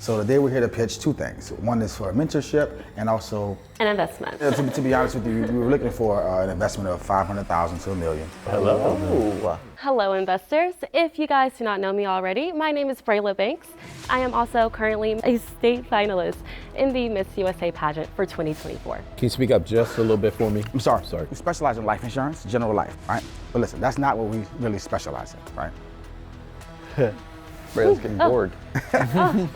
So today we're here to pitch two things. One is for mentorship and also an investment. To be honest with you, we were looking for an investment of $500,000 to $1 million. Hello. Hello, investors. If you guys do not know me already, my name is Braela Banks. I am also currently a state finalist in the Miss USA pageant for 2024. Can you speak up just a little bit for me? I'm sorry. We specialize in life insurance, general life, right? But listen, that's not what we really specialize in, right? Braela's getting bored.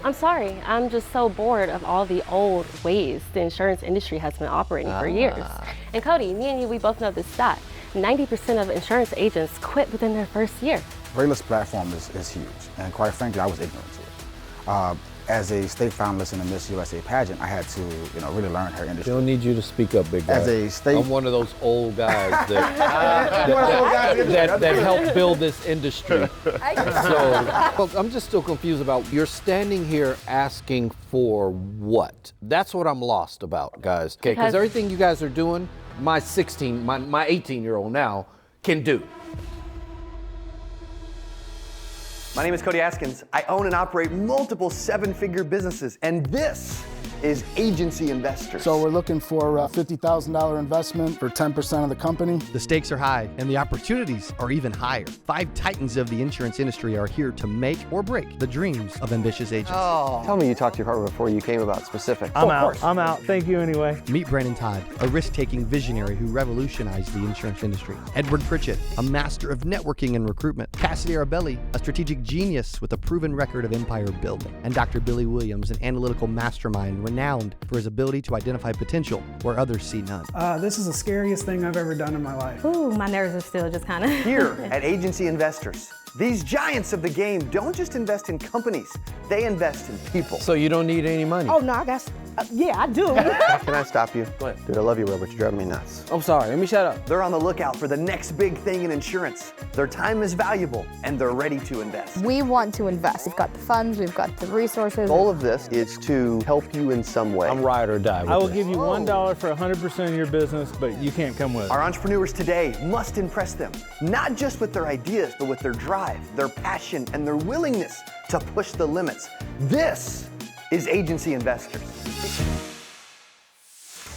I'm sorry. I'm just so bored of all the old ways the insurance industry has been operating for years. And Cody, me and you, we both know this stat. 90% of insurance agents quit within their first year. Braela's platform is huge, and quite frankly, I was ignorant to it. As a state finalist in the Miss USA pageant, I had to, really learn her industry. They don't need you to speak up, big guy. As a state, I'm one of those old guys that helped build this industry. So I'm just still confused about, you're standing here asking for what? That's what I'm lost about, guys. Okay, because everything you guys are doing, my 18-year-old now can do. My name is Cody Askins. I own and operate multiple seven-figure businesses, and this is Agency Investors. So we're looking for a $50,000 investment for 10% of the company. The stakes are high, and the opportunities are even higher. 5 titans of the insurance industry are here to make or break the dreams of ambitious agents. Tell me you talked to your partner before you came about specifics. I'm out. Thank you anyway. Meet Brandon Todd, a risk-taking visionary who revolutionized the insurance industry. Edward Pritchett, a master of networking and recruitment. Cassidy Arbelli, a strategic genius with a proven record of empire building. And Dr. Billy Williams, an analytical mastermind renowned for his ability to identify potential where others see none. This is the scariest thing I've ever done in my life. Ooh, my nerves are still just kind of... Here at Agency Investors, these giants of the game don't just invest in companies, they invest in people. So you don't need any money? Oh, no, I got... yeah, I do. Can I stop you? Go ahead. Dude, I love you, Robert. You're driving me nuts. I'm sorry, let me shut up. They're on the lookout for the next big thing in insurance. Their time is valuable, and they're ready to invest. We want to invest. We've got the funds, we've got the resources. The goal of this is to help you in some way. I'm ride or die with I will this. give you $1 for 100% of your business, but you can't come with it. Our entrepreneurs today must impress them, not just with their ideas, but with their drive, their passion, and their willingness to push the limits. This is Agency Investors.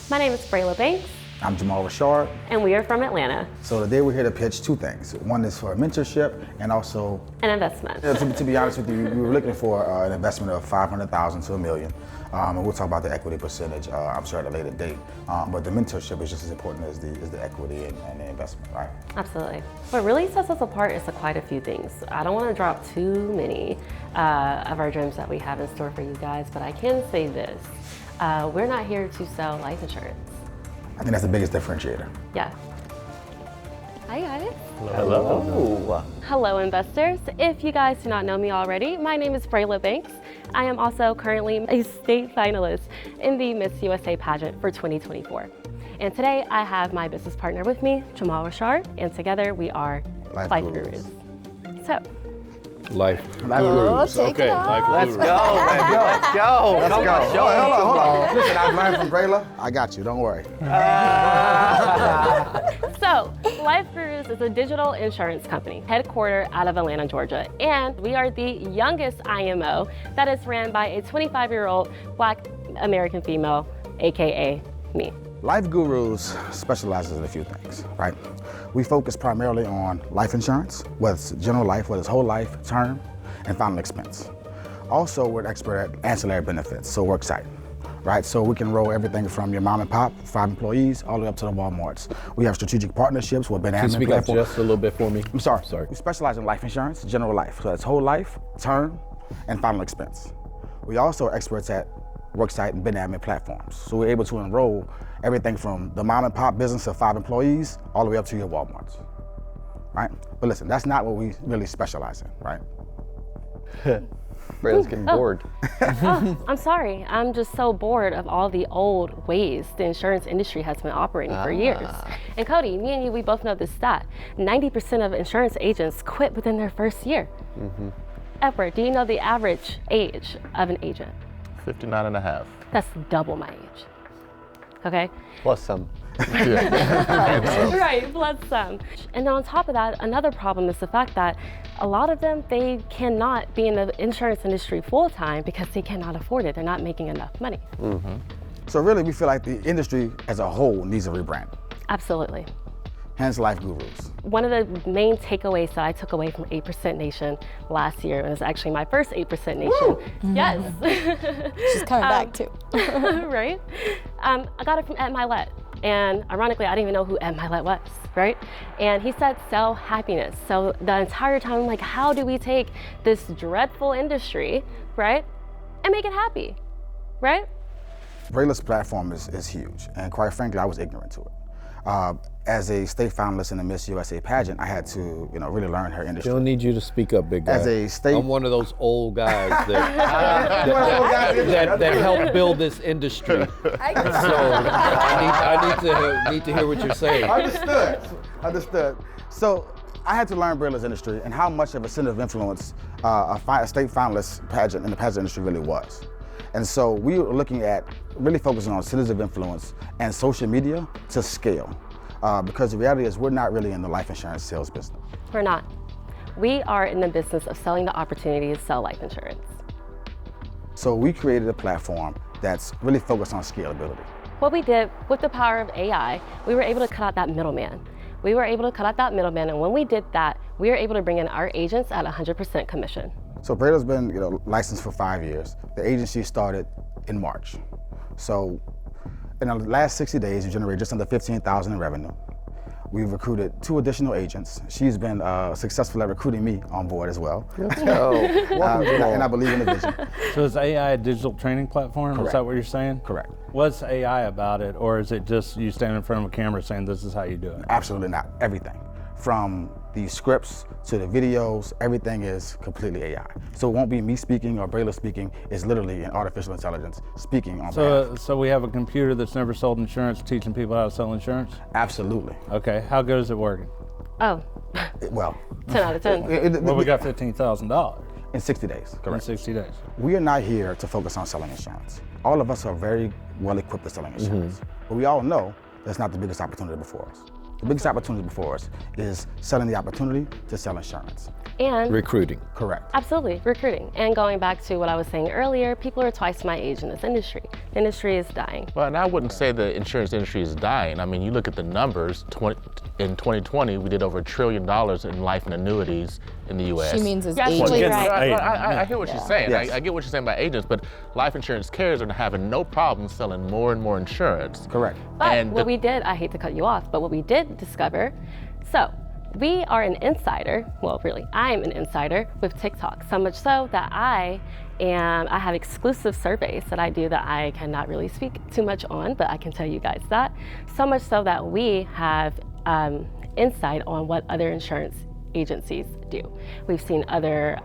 My name is Braela Banks, I'm Jamaal, and we are from Atlanta. So today we're here to pitch two things. One is for mentorship and also An investment. To be honest with you, we were looking for an investment of $500,000 to $1 million. And we'll talk about the equity percentage, I'm sure, at a later date. But the mentorship is just as important as the equity and the investment, right? Absolutely. What really sets us apart is quite a few things. I don't want to drop too many of our dreams that we have in store for you guys, but I can say this. We're not here to sell life insurance. I think that's the biggest differentiator. Yeah. Hi, guys. Hello. Hello, investors. If you guys do not know me already, my name is Braela Banks. I am also currently a state finalist in the Miss USA pageant for 2024. And today I have my business partner with me, Jamaal, and together we are Life Gurus. So, Life Gurus. Okay, Let's go. Hold on. Listen, I've learned from Braela. I got you, don't worry. So, Life Gurus is a digital insurance company headquartered out of Atlanta, Georgia. And we are the youngest IMO that is ran by a 25-year-old Black American female, AKA me. Life Gurus specializes in a few things, right? We focus primarily on life insurance, whether it's general life, whether it's whole life, term, and final expense. Also, we're an expert at ancillary benefits, so worksite, right? So we can roll everything from your mom and pop, 5 employees, all the way up to the Walmarts. We have strategic partnerships with Can you speak up just a little bit for me? I'm sorry. We specialize in life insurance, general life, so that's whole life, term, and final expense. We also are experts at worksite and admin platforms. So we're able to enroll everything from the mom and pop business of 5 employees all the way up to your Walmarts, right? But listen, that's not what we really specialize in, right? Braela's getting bored. I'm sorry. I'm just so bored of all the old ways the insurance industry has been operating for years. And Cody, me and you, we both know this stat. 90% of insurance agents quit within their first year. Edward, do you know the average age of an agent? 59 and a half. That's double my age. Okay? Plus some. Right, plus some. And then on top of that, another problem is the fact that a lot of them, they cannot be in the insurance industry full time because they cannot afford it. They're not making enough money. So really, we feel like the industry as a whole needs a rebrand. Absolutely. Hence Life Gurus. One of the main takeaways that I took away from 8% Nation last year, and it was actually my first 8% Nation. Yes. She's coming back too. Right? I got it from Ed Milet. And ironically, I didn't even know who Ed Milet was, right? And he said, sell happiness. So the entire time, I'm like, how do we take this dreadful industry, right, and make it happy, right? Braela's platform is huge, and quite frankly, I was ignorant to it. As a state finalist in the Miss USA pageant, I had to, really learn her industry. She don't need you to speak up, big guy. As a state, I'm one of those old guys that helped build this industry. So I need to hear what you're saying. Understood. So I had to learn Braela's industry and how much of a center of influence a state finalist pageant in the pageant industry really was. And so we were looking at really focusing on centers of influence and social media to scale. Because the reality is we're not really in the life insurance sales business. We're not. We are in the business of selling the opportunity to sell life insurance. So we created a platform that's really focused on scalability. What we did with the power of AI, we were able to cut out that middleman. And when we did that, we were able to bring in our agents at 100% commission. So Braela's been licensed for 5 years. The agency started in March. So in the last 60 days, we generated just under $15,000 in revenue. We've recruited 2 additional agents. She's been successful at recruiting me on board as well. And I believe in the vision. So is AI a digital training platform? Correct. Is that what you're saying? Correct. What's AI about it, or is it just you standing in front of a camera saying this is how you do it? Absolutely not. Everything. From the scripts to the videos, everything is completely AI. So it won't be me speaking or Braela speaking. It's literally an artificial intelligence speaking on behalf. So we have a computer that's never sold insurance teaching people how to sell insurance? Absolutely. Okay, how good is it working? Oh, Well, 10 out of 10. Well, we got $15,000 in 60 days, in correct. 60 days. We are not here to focus on selling insurance. All of us are very well equipped at selling insurance. But we all know that's not the biggest opportunity before us. The biggest opportunity before us is selling the opportunity to sell insurance. And Recruiting. Correct. absolutely, recruiting. And going back to what I was saying earlier, people are twice my age in this industry. The industry is dying. Well, and I wouldn't say the insurance industry is dying. I mean, you look at the numbers, in 2020, we did over $1 trillion in life and annuities in the U.S. She means as Yes, agents. she's right. I hear what she's saying. Yes. I get what you're saying about agents, but life insurance carriers are having no problem selling more and more insurance. Correct. But And what we did, I hate to cut you off, but what we did discover, so we are an insider, well really, I'm an insider with TikTok, so much so that I have exclusive surveys that I do that I cannot really speak too much on, but I can tell you guys that. So much so that we have insight on what other insurance agencies do. We've seen other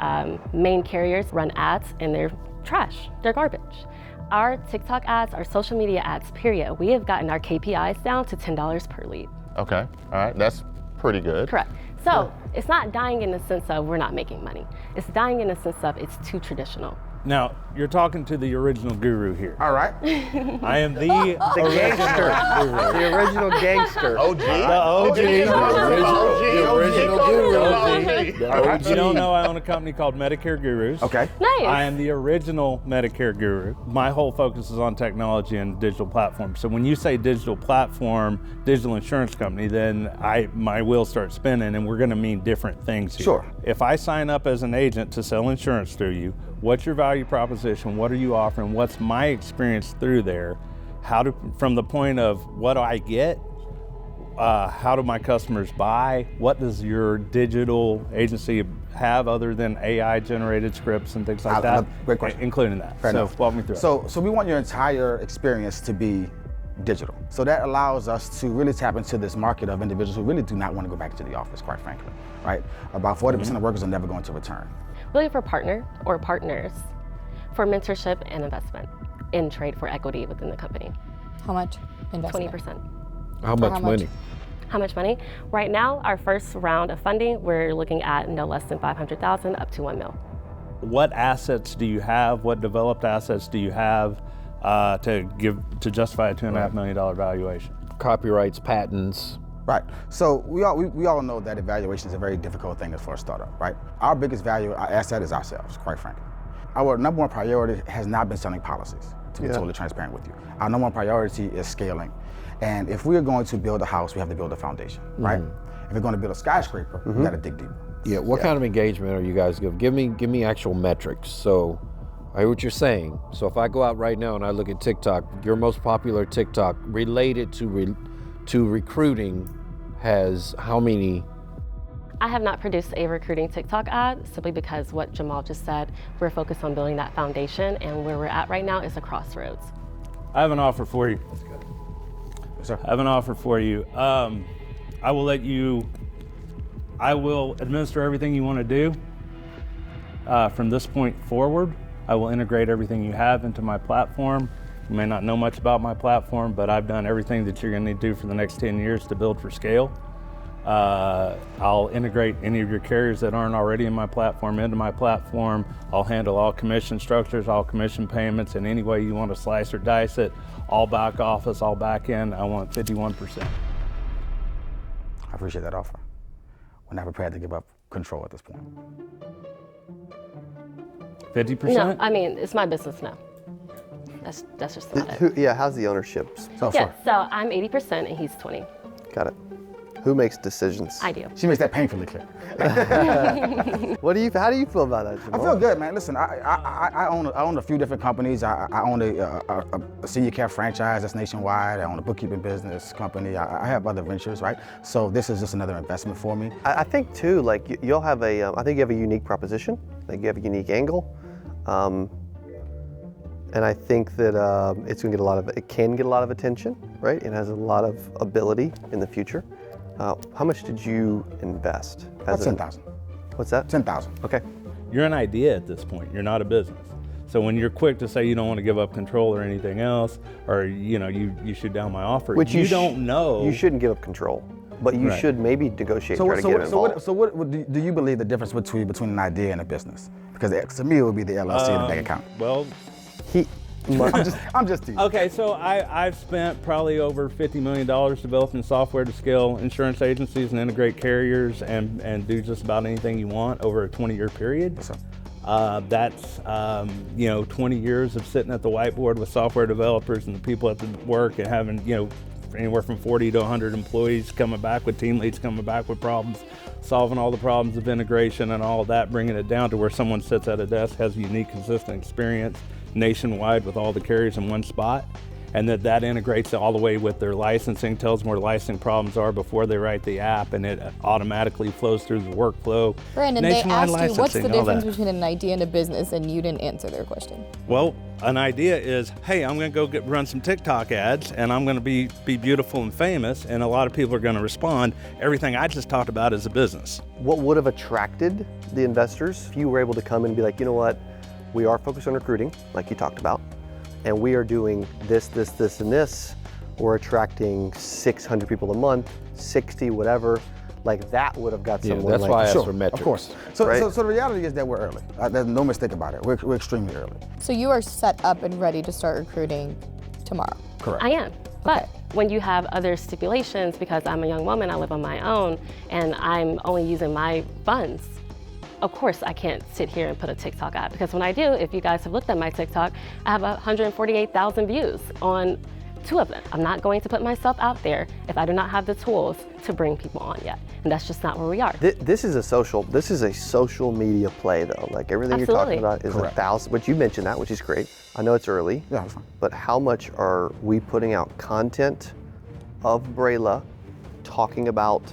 main carriers run ads and they're trash, they're garbage. Our TikTok ads, our social media ads, period, we have gotten our KPIs down to $10 per lead. Okay, all right, that's pretty good. Correct. So it's not dying in the sense of we're not making money. It's dying in the sense of it's too traditional. Now, you're talking to the original guru here. All right. I am the gangster. guru. The original gangster. OG. The OG. The original guru. If you don't know, I own a company called Medicare Gurus. Okay. Nice. I am the original Medicare guru. My whole focus is on technology and digital platforms. So when you say digital platform, digital insurance company, then my wheels start spinning, and we're going to mean different things here. Sure. If I sign up as an agent to sell insurance through you, what's your value proposition? What are you offering? What's my experience through there? From the point of what do I get? How do my customers buy? What does your digital agency have other than AI generated scripts and things like that? Great question. Including that. Fair so enough. walk me through it. So we want your entire experience to be digital. So that allows us to really tap into this market of individuals who really do not want to go back to the office, quite frankly, right? About 40% of workers are never going to return. Looking for a partner or partners for mentorship and investment in trade for equity within the company. How much investment? 20%. How much money? How much money? Right now, our first round of funding, we're looking at no less than $500,000 up to $1 million. What assets do you have? What developed assets do you have to justify a $2.5 million valuation? copyrights, patents. Right. So we all know that evaluation is a very difficult thing for a startup, right? Our biggest value, our asset is ourselves, quite frankly. Our number one priority has not been selling policies, to be totally transparent with you. Our number one priority is scaling. And if we're going to build a house, we have to build a foundation, right? If we're going to build a skyscraper, we got to dig deeper. Yeah, what kind of engagement are you guys giving? Give me actual metrics. So I hear what you're saying. So if I go out right now and I look at TikTok, your most popular TikTok related to recruiting has how many? I have not produced a recruiting TikTok ad simply because what Jamaal just said, we're focused on building that foundation, and where we're at right now is a crossroads. I have an offer for you. Yes, sir. I have an offer for you. I will administer everything you want to do. From this point forward, I will integrate everything you have into my platform. You may not know much about my platform, but I've done everything that you're going to need to do for the next 10 years to build for scale. I'll integrate any of your carriers that aren't already in my platform into my platform. I'll handle all commission structures, all commission payments, in any way you want to slice or dice it. All back office, all back end. I want 51%. I appreciate that offer. We're not prepared to give up control at this point. 50%? No, I mean, it's my business now. That's just not it. Yeah, how's the ownership? So I'm 80% and he's 20. Got it. Who makes decisions? I do. She makes that painfully clear. How do you feel about that, Jamaal? I feel good, man. Listen, I own a few different companies. I own a senior care franchise that's nationwide. I own a bookkeeping business company. I have other ventures, right? So this is just another investment for me. I think too, like you'll have I think you have a unique proposition. I think you have a unique angle. And I think that it can get a lot of attention, right? It has a lot of ability in the future. How much did you invest? About 10,000. What's that? 10,000. Okay. You're an idea at this point. You're not a business. So when you're quick to say you don't want to give up control or anything else, or you shoot down my offer, Which you don't know. You shouldn't give up control, but you should maybe negotiate, try to get involved. So what do you believe the difference between an idea and a business? Because to me it would be the LLC and the bank account. Well, I'm just teasing. Okay, so I've spent probably over $50 million developing software to scale insurance agencies and integrate carriers and do just about anything you want over a 20-year period. Yes, sir. That's 20 years of sitting at the whiteboard with software developers and the people at the work and having anywhere from 40 to 100 employees coming back with team leads, coming back with problems, solving all the problems of integration and all of that, bringing it down to where someone sits at a desk, has a unique, consistent experience nationwide with all the carriers in one spot, and that integrates all the way with their licensing, tells them where licensing problems are before they write the app, and it automatically flows through the workflow. Brandon, they asked you what's the difference between an idea and a business, and you didn't answer their question. Well, an idea is, hey, I'm going to go run some TikTok ads, and I'm going to be beautiful and famous, and a lot of people are going to respond. Everything I just talked about is a business. What would have attracted the investors if you were able to come and be like, you know what, we are focused on recruiting, like you talked about, and we are doing this, and this. We're attracting 600 people a month, 60, whatever. Like that would have got someone. That's why I asked for Of metrics. course. So the reality is that we're early. There's no mistake about it. We're extremely early. So you are set up and ready to start recruiting tomorrow? Correct. I am, but when you have other stipulations, because I'm a young woman, I live on my own, and I'm only using my funds, of course I can't sit here and put a TikTok ad, because when I do, if you guys have looked at my TikTok, I have 148,000 views on 2 of them. I'm not going to put myself out there if I do not have the tools to bring people on yet. And that's just not where we are. This is a social media play though. Like everything you're talking about is 1,000, but you mentioned that, which is great. I know it's early, but how much are we putting out content of Braela talking about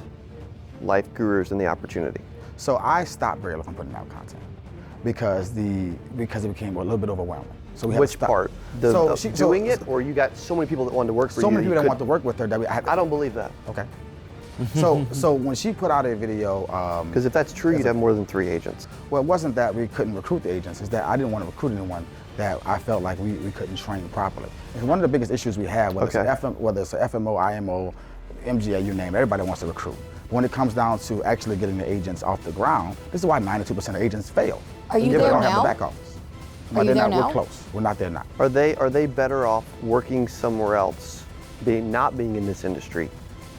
life gurus and the opportunity? So I stopped Braela from putting out content because it became a little bit overwhelming. So we had Which to stop. part? Doing it, or you got so many people that wanted to work for you? So many people that want to work with her that I don't believe that. Okay. So when she put out a video, because if that's true, you'd have more than 3 agents. Well, it wasn't that we couldn't recruit the agents. It's that I didn't want to recruit anyone that I felt like we couldn't train properly. And one of the biggest issues we have, whether it's an FMO, IMO, MGA, you name it, everybody wants to recruit. When it comes down to actually getting the agents off the ground, this is why 92% of agents fail. Are you they there don't now? have the back office. Are you there now? We're close. We're not there now. Are they better off working somewhere else not being in this industry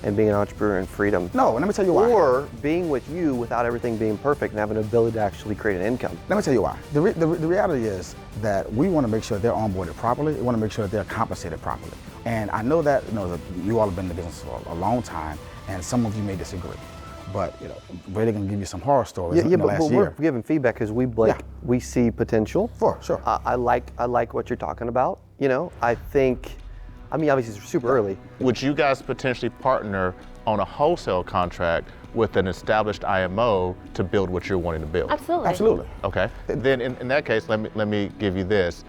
and being an entrepreneur in freedom. No, let me tell you why. Or being with you without everything being perfect and having an ability to actually create an income. Let me tell you why. The reality is that we want to make sure they're onboarded properly. We want to make sure that they're compensated properly. And I know that you all have been in the business for a long time, and some of you may disagree. But Braela can give you some horror stories in the last year. We're giving feedback because we see potential. For sure. I like what you're talking about. I think, obviously it's super early. Would you guys potentially partner on a wholesale contract with an established IMO to build what you're wanting to build? Absolutely. Absolutely. Okay. Then in that case, let me give you this.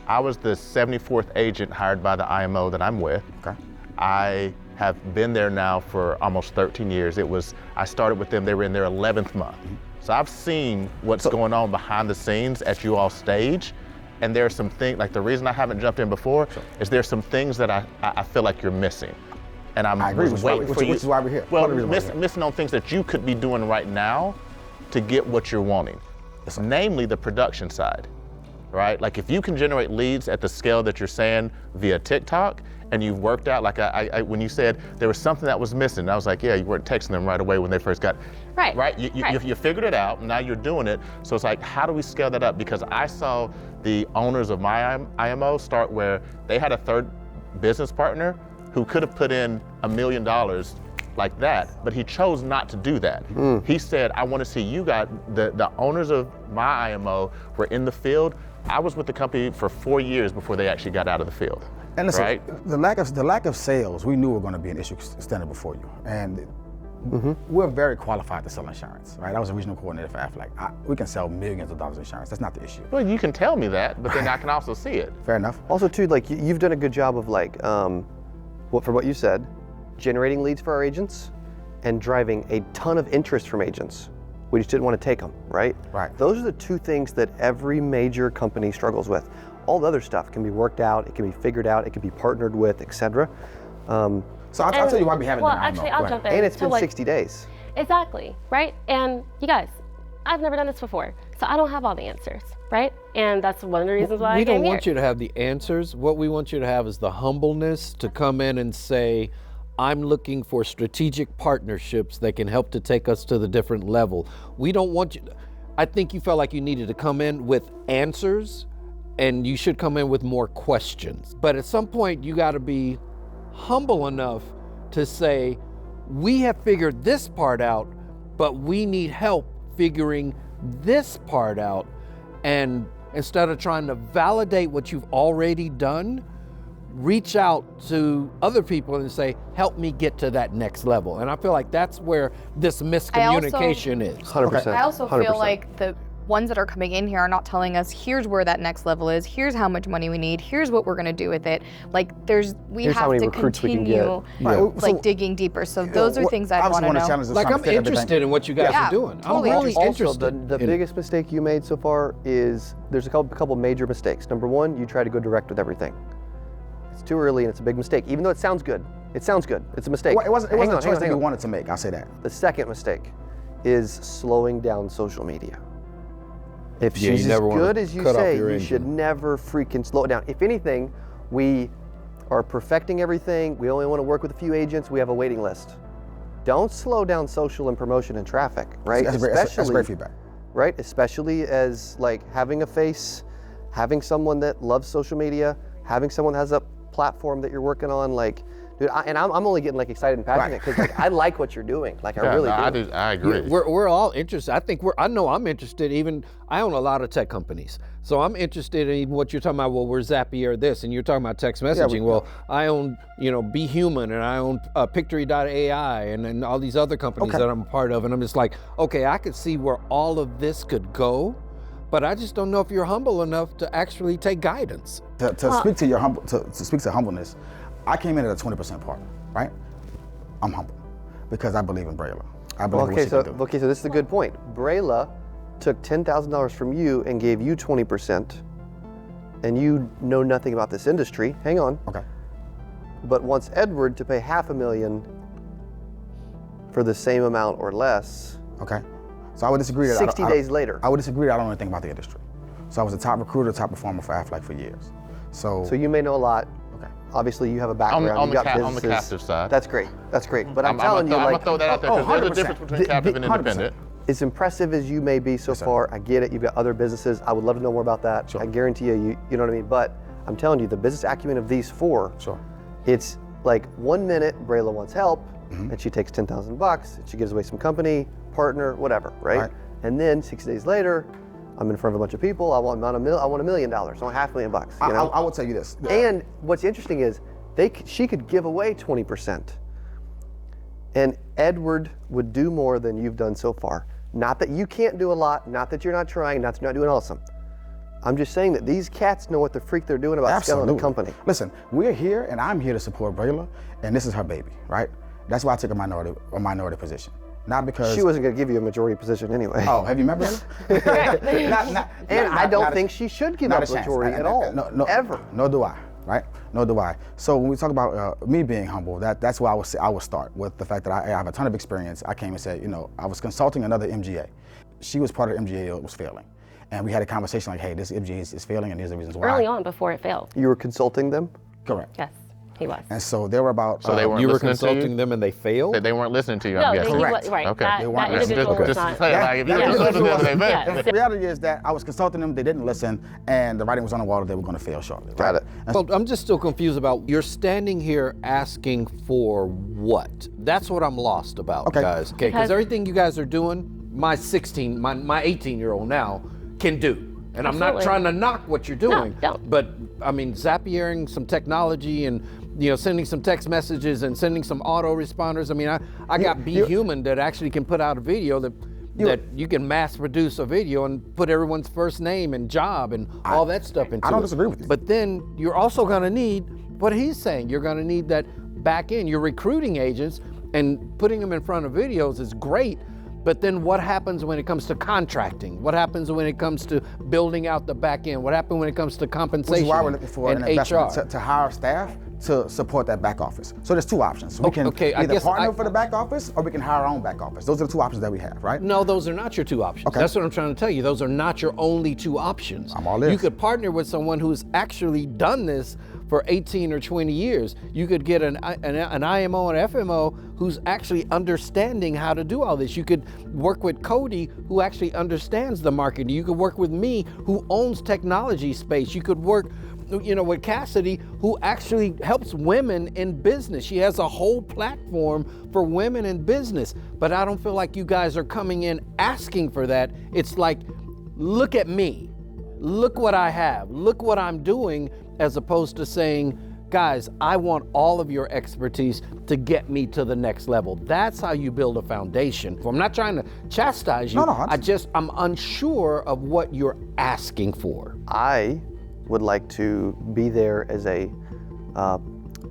I was the 74th agent hired by the IMO that I'm with. Okay. I have been there now for almost 13 years. I started with them, they were in their 11th month. So I've seen what's going on behind the scenes at you all stage. And there are some things, like the reason I haven't jumped in before is there's some things that I feel like you're missing. And I'm waiting for you. Which is why we're here. Well, missing on things that you could be doing right now to get what you're wanting. Namely the production side, right? Like if you can generate leads at the scale that you're saying via TikTok, and you've worked out, like when you said there was something that was missing, I was like, yeah, you weren't texting them right away when they first got, right? You figured it out, and now you're doing it. So it's like, how do we scale that up? Because I saw the owners of my IMO start where they had a third business partner who could have put in $1 million like that, but he chose not to do that. He said, I want to see you guys, the owners of my IMO were in the field. I was with the company for 4 years before they actually got out of the field. And listen, right? the lack of sales, we knew were going to be an issue standing before you. And we're very qualified to sell insurance, right? I was a regional coordinator for Aflac. We can sell millions of dollars of insurance. That's not the issue. Well, you can tell me that, but then I can also see it. Fair enough. Also, too, like you've done a good job of for what you said, generating leads for our agents and driving a ton of interest from agents. We just didn't want to take them, right? Right. Those are the two things that every major company struggles with. All the other stuff can be worked out, it can be figured out, it can be partnered with, etc. So I'll tell you why we haven't done IMO. Actually, I'll jump in. And it's been 60 days. Exactly, right? And you guys, I've never done this before, so I don't have all the answers, right? And that's one of the reasons why I came here. We don't want you to have the answers. What we want you to have is the humbleness to come in and say, I'm looking for strategic partnerships that can help to take us to the different level. We don't want you, I think you felt like you needed to come in with answers, and you should come in with more questions. But at some point, you gotta be humble enough to say, we have figured this part out, but we need help figuring this part out. And instead of trying to validate what you've already done, reach out to other people and say, help me get to that next level. And I feel like that's where this miscommunication is. 100%. I also feel like the ones that are coming in here are not telling us, here's where that next level is, here's how much money we need, here's what we're gonna do with it. Like we have to continue digging deeper. So those are things I wanna know. Like I'm interested in what you guys are doing. Totally. I'm really interested. The biggest mistake you made so far is, there's a couple major mistakes. Number one, you try to go direct with everything. It's too early and it's a big mistake, even though it sounds good. It sounds good, it's a mistake. Well, it wasn't a choice that we wanted to make, I'll say that. The second mistake is slowing down social media. If she's as good as you say, you should never freaking slow it down. If anything, we are perfecting everything. We only want to work with a few agents. We have a waiting list. Don't slow down social and promotion and traffic, right? That's great feedback. Right, especially as like having a face, having someone that loves social media, having someone that has a platform that you're working on, like, dude, I'm only getting like excited and passionate because like I like what you're doing. Like I really do. I agree. We're all interested. I know I'm interested. Even I own a lot of tech companies, so I'm interested in what you're talking about. Well, we're Zapier or this, and you're talking about text messaging. I own Be Human, and I own Pictory.ai, and all these other companies that I'm a part of. And I'm just like, okay, I could see where all of this could go, but I just don't know if you're humble enough to actually take guidance. To speak to your humbleness. I came in at a 20% partner, right? I'm humble because I believe in Braela. I believe so this is a good point. Braela took $10,000 from you and gave you 20%, and you know nothing about this industry. Hang on. Okay. But wants Edward to pay $500,000 for the same amount or less. Okay. So I would disagree. 60 days later. I would disagree. I don't know anything about the industry. So I was a top recruiter, top performer for Aflac for years. So you may know a lot. Okay. Obviously, you have a background. On You've got the businesses. captive side. That's great. That's great. But I'm telling you, I'm like, gonna throw that out there because there's a difference between captive and 100%. independent. as impressive as you may be so far, I get it. You've got other businesses. I would love to know more about that. Sure. I guarantee you, you know what I mean? But I'm telling you, the business acumen of these four, it's like 1 minute, Braela wants help, and she takes $10,000, and she gives away some company, partner, whatever, right? And then 6 days later, I'm in front of a bunch of people. I want $1 million. I want $500,000. You know? I will tell you this. And what's interesting is she could give away 20%, and Edward would do more than you've done so far. Not that you can't do a lot, not that you're not trying, not that you're not doing awesome. I'm just saying that these cats know what the freak they're doing about scaling the company. Listen, we're here, and I'm here to support Braela, and this is her baby, right? That's why I took a minority position. Not because she wasn't going to give you a majority position anyway. Oh, have you met Braela? And I don't think she should give up a majority at all, ever. Nor do I, right? Nor do I. So when we talk about me being humble, that's why I would start with the fact that I have a ton of experience. I came and said, you know, I was consulting another MGA. She was part of the MGA that was failing. And we had a conversation like, hey, this MGA is failing, and these are the reasons why. Early on, before it failed. You were consulting them? Correct. Yes, he was. And so there were about... So they weren't you were listening to you? consulting them and they failed? They weren't listening to you, No, I'm guessing. Correct. Right. Okay. That individual was not. The reality is that I was consulting them, they didn't listen, and the writing was on the wall that they were going to fail shortly. Right? Got it. Well, I'm just still confused about, you're standing here asking for what? That's what I'm lost about, guys. Okay, because everything you guys are doing, my 18-year-old now can do. And I'm not trying to knock what you're doing. No, don't. But I mean, Zappiering some technology and sending some text messages and sending some autoresponders. I mean, I got Be Human that actually can put out a video that you can mass produce a video and put everyone's first name and job and all that stuff into it. I don't disagree with you. But then you're also gonna need what he's saying. You're gonna need that back end. You're recruiting agents and putting them in front of videos is great. But then what happens when it comes to contracting? What happens when it comes to building out the back end? What happens when it comes to compensation? Which is why we're looking for an investment HR? to hire staff to support that back office. So there's two options. We can either partner for the back office, or we can hire our own back office. Those are the two options that we have, right? No, those are not your two options. Okay. That's what I'm trying to tell you. Those are not your only two options. I'm all in. You could partner with someone who's actually done this for 18 or 20 years. You could get an IMO and FMO who's actually understanding how to do all this. You could work with Cody, who actually understands the market. You could work with me, who owns technology space. You could work with Cassidy, who actually helps women in business. She has a whole platform for women in business. But I don't feel like you guys are coming in asking for that. It's like, look at me. Look what I have. Look what I'm doing, as opposed to saying, guys, I want all of your expertise to get me to the next level. That's how you build a foundation. I'm not trying to chastise you. I'm unsure of what you're asking for. I would like to be there as a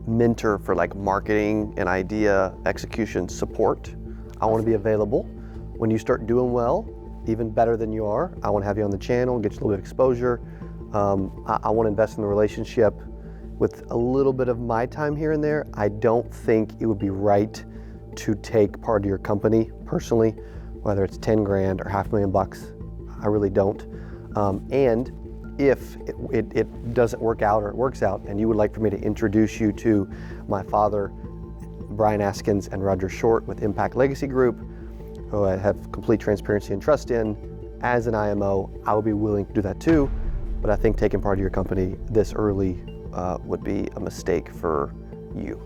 mentor for like marketing and idea execution support. I want to be available when you start doing well, even better than you are. I want to have you on the channel, get you a little bit of exposure. I want to invest in the relationship with a little bit of my time here and there. I don't think it would be right to take part of your company personally, whether it's 10 grand or $500,000. I really don't. And if it doesn't work out or it works out, and you would like for me to introduce you to my father, Brian Askins and Roger Short with Impact Legacy Group, who I have complete transparency and trust in, as an IMO, I would be willing to do that too. But I think taking part of your company this early would be a mistake for you.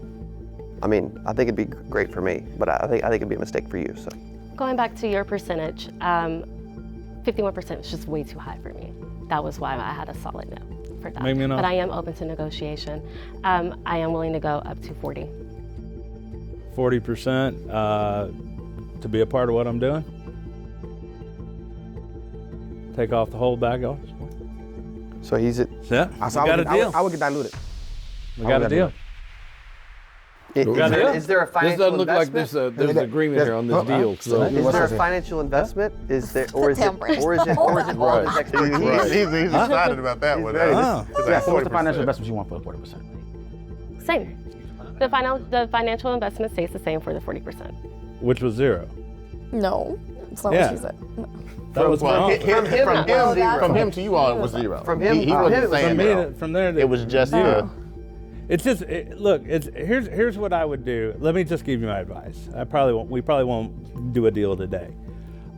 I mean, I think it'd be great for me, but I think it'd be a mistake for you. So, going back to your percentage, 51% is just way too high for me. That was why I had a solid no for that. Maybe not. But I am open to negotiation. I am willing to go up to 40. 40% to be a part of what I'm doing? Take off the whole back office? So he's at... Yeah, we got a deal. I would get diluted. We got a deal. Is there a financial investment? This doesn't look like there's an agreement here on this deal. So. Is there a financial investment? Is there, or is it all his expertise? He's excited about that one. Yeah, so what's the financial investment you want for the 40%? Same. The financial investment stays the same for the 40%. Which was zero. No, that's not what she said. No. That was from him to you all, it was zero. From him, he wasn't saying from there. It was just It's just, look, here's what I would do. Let me just give you my advice. We probably won't do a deal today.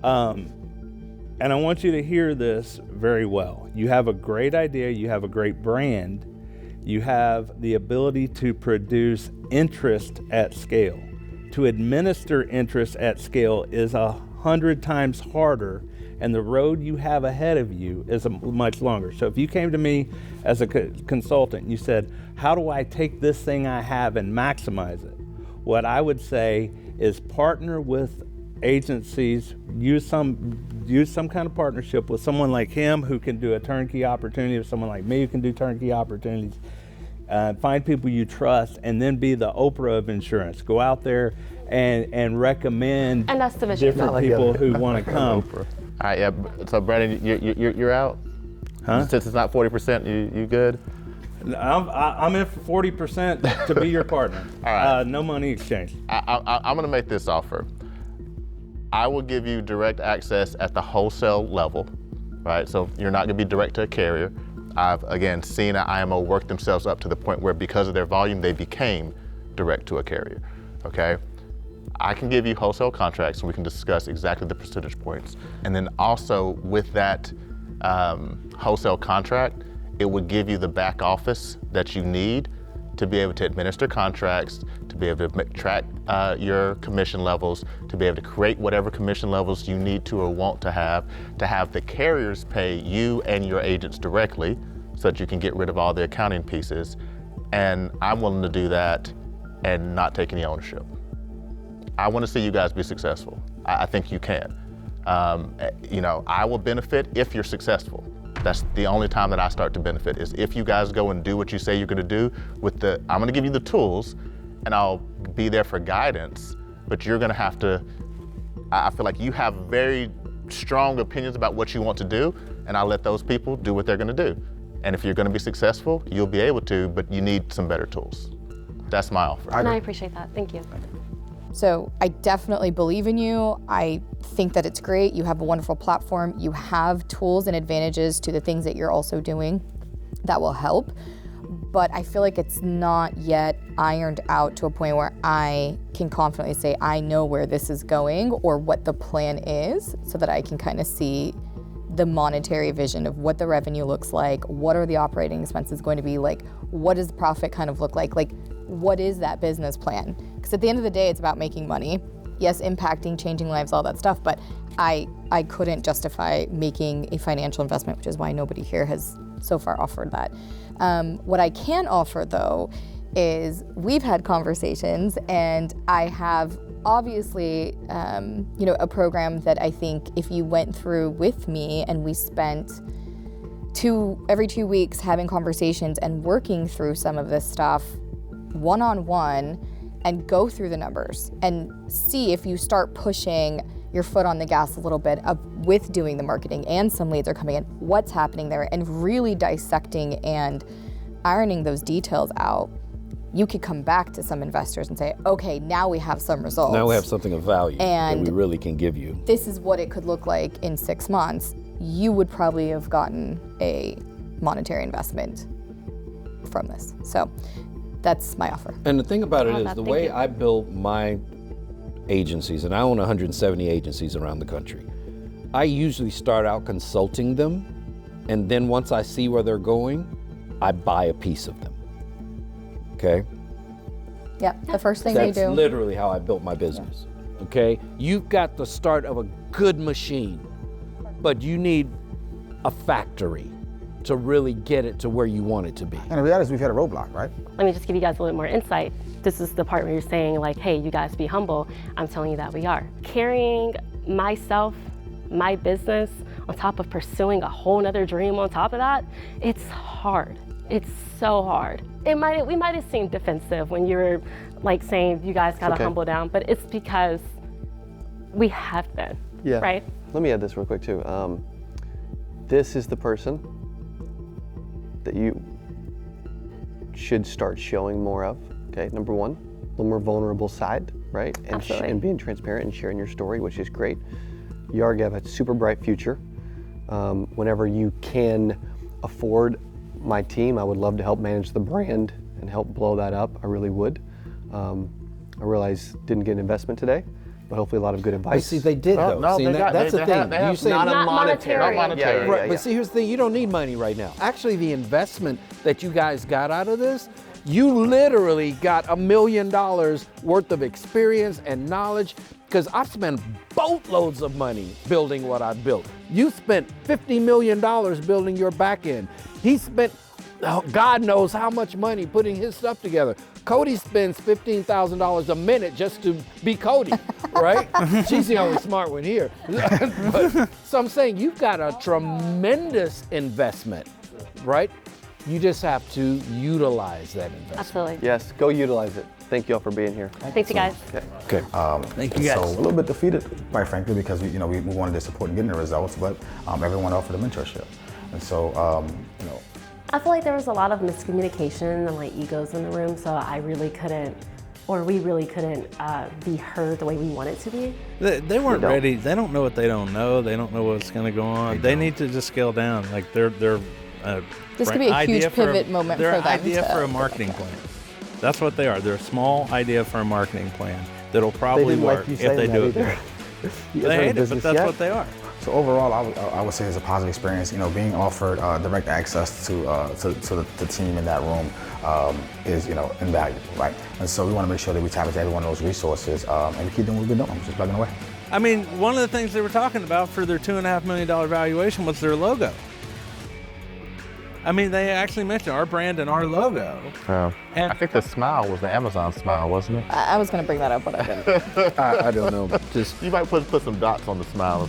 And I want you to hear this very well. You have a great idea, you have a great brand, you have the ability to produce interest at scale. To administer interest at scale is 100 times harder, and the road you have ahead of you is much longer. So if you came to me as a consultant and you said, how do I take this thing I have and maximize it? What I would say is partner with agencies, use some kind of partnership with someone like him who can do a turnkey opportunity, or someone like me who can do turnkey opportunities. Find people you trust, and then be the Oprah of insurance. Go out there and recommend different people who want to come. All right, yeah. So Brandon, you're out. Huh? Since it's not 40%, you good? I'm in for 40% to be your partner. All right. No money exchange. I'm going to make this offer. I will give you direct access at the wholesale level, right? So you're not going to be direct to a carrier. I've, again, seen an IMO work themselves up to the point where because of their volume, they became direct to a carrier, okay? I can give you wholesale contracts and we can discuss exactly the percentage points. And then also with that wholesale contract, it would give you the back office that you need to be able to administer contracts, to be able to track your commission levels, to be able to create whatever commission levels you need to or want to have the carriers pay you and your agents directly so that you can get rid of all the accounting pieces. And I'm willing to do that and not take any ownership. I want to see you guys be successful. I think you can. I will benefit if you're successful. That's the only time that I start to benefit, is if you guys go and do what you say you're going to do. I'm going to give you the tools and I'll be there for guidance, but you're going to have to, I feel like you have very strong opinions about what you want to do, and I'll let those people do what they're going to do. And if you're going to be successful, you'll be able to, but you need some better tools. That's my offer. And I appreciate that. Thank you. So I definitely believe in you. I think that it's great. You have a wonderful platform. You have tools and advantages to the things that you're also doing that will help. But I feel like it's not yet ironed out to a point where I can confidently say, I know where this is going or what the plan is, so that I can kind of see the monetary vision of what the revenue looks like, what are the operating expenses going to be like, what does the profit kind of look like what is that business plan? Because at the end of the day, it's about making money. Yes, impacting, changing lives, all that stuff, but I couldn't justify making a financial investment, which is why nobody here has so far offered that. What I can offer though is we've had conversations, and I have obviously a program that I think if you went through with me and we spent every 2 weeks having conversations and working through some of this stuff one-on-one and go through the numbers and see if you start pushing your foot on the gas a little bit with doing the marketing and some leads are coming in, what's happening there, and really dissecting and ironing those details out, you could come back to some investors and say, okay, now we have some results. Now we have something of value and that we really can give you. This is what it could look like in 6 months. You would probably have gotten a monetary investment from this. So that's my offer. And the thing about it is the way I build my agencies, and I own 170 agencies around the country, I usually start out consulting them, and then once I see where they're going, I buy a piece of them. Okay? Yeah, the first thing you do. That's literally how I built my business. Okay? You've got the start of a good machine, but you need a factory to really get it to where you want it to be. And the reality is we've had a roadblock, right? Let me just give you guys a little more insight. This is the part where you're saying like, hey, you guys be humble. I'm telling you that we are. Carrying myself, my business, on top of pursuing a whole nother dream on top of that, it's hard. It's so hard. We might have seemed defensive when you were like saying you guys gotta humble down, but it's because we have been, right? Let me add this real quick too. This is the person that you should start showing more of, okay? Number one, a little more vulnerable side, right? And being transparent and sharing your story, which is great. You already have a super bright future. Whenever you can afford my team, I would love to help manage the brand and help blow that up. I really would. I realize didn't get an investment today, but hopefully a lot of good advice. But see, they did though. No, See, that's the thing. You say not monetary. Not monetary. Right, but see, here's the thing, you don't need money right now. Actually, the investment that you guys got out of this, you literally got $1 million worth of experience and knowledge, because I've spent boatloads of money building what I've built. You spent $50 million building your back end. He spent, God knows how much money putting his stuff together. Cody spends $15,000 a minute just to be Cody, right? She's the only smart one here. So I'm saying you've got a tremendous investment, right? You just have to utilize that investment. Absolutely. Yes, go utilize it. Thank you all for being here. Thanks, you guys. Okay. Thank you guys. So a little bit defeated, quite frankly, because we wanted to support and getting the results, but everyone offered a mentorship. And so, I feel like there was a lot of miscommunication and like egos in the room, so I really couldn't, or we really couldn't be heard the way we wanted to be. They weren't ready. They don't know what they don't know. They don't know what's going to go on. They need to just scale down. Like they're this could be a huge pivot moment for them. They're an idea for a marketing plan. That's what they are. They're a small idea for a marketing plan that'll probably work if they do it good. They hate it, but that's what they are. So overall, I would say it's a positive experience. Being offered direct access to the team in that room is invaluable, right? And so we want to make sure that we tap into every one of those resources and we keep doing what we've been doing, just plugging away. I mean, one of the things they were talking about for their $2.5 million valuation was their logo. I mean, they actually mentioned our brand and our logo. And I think the smile was the Amazon smile, wasn't it? I was going to bring that up, but I didn't. I don't know. Just you might put some dots on the smile.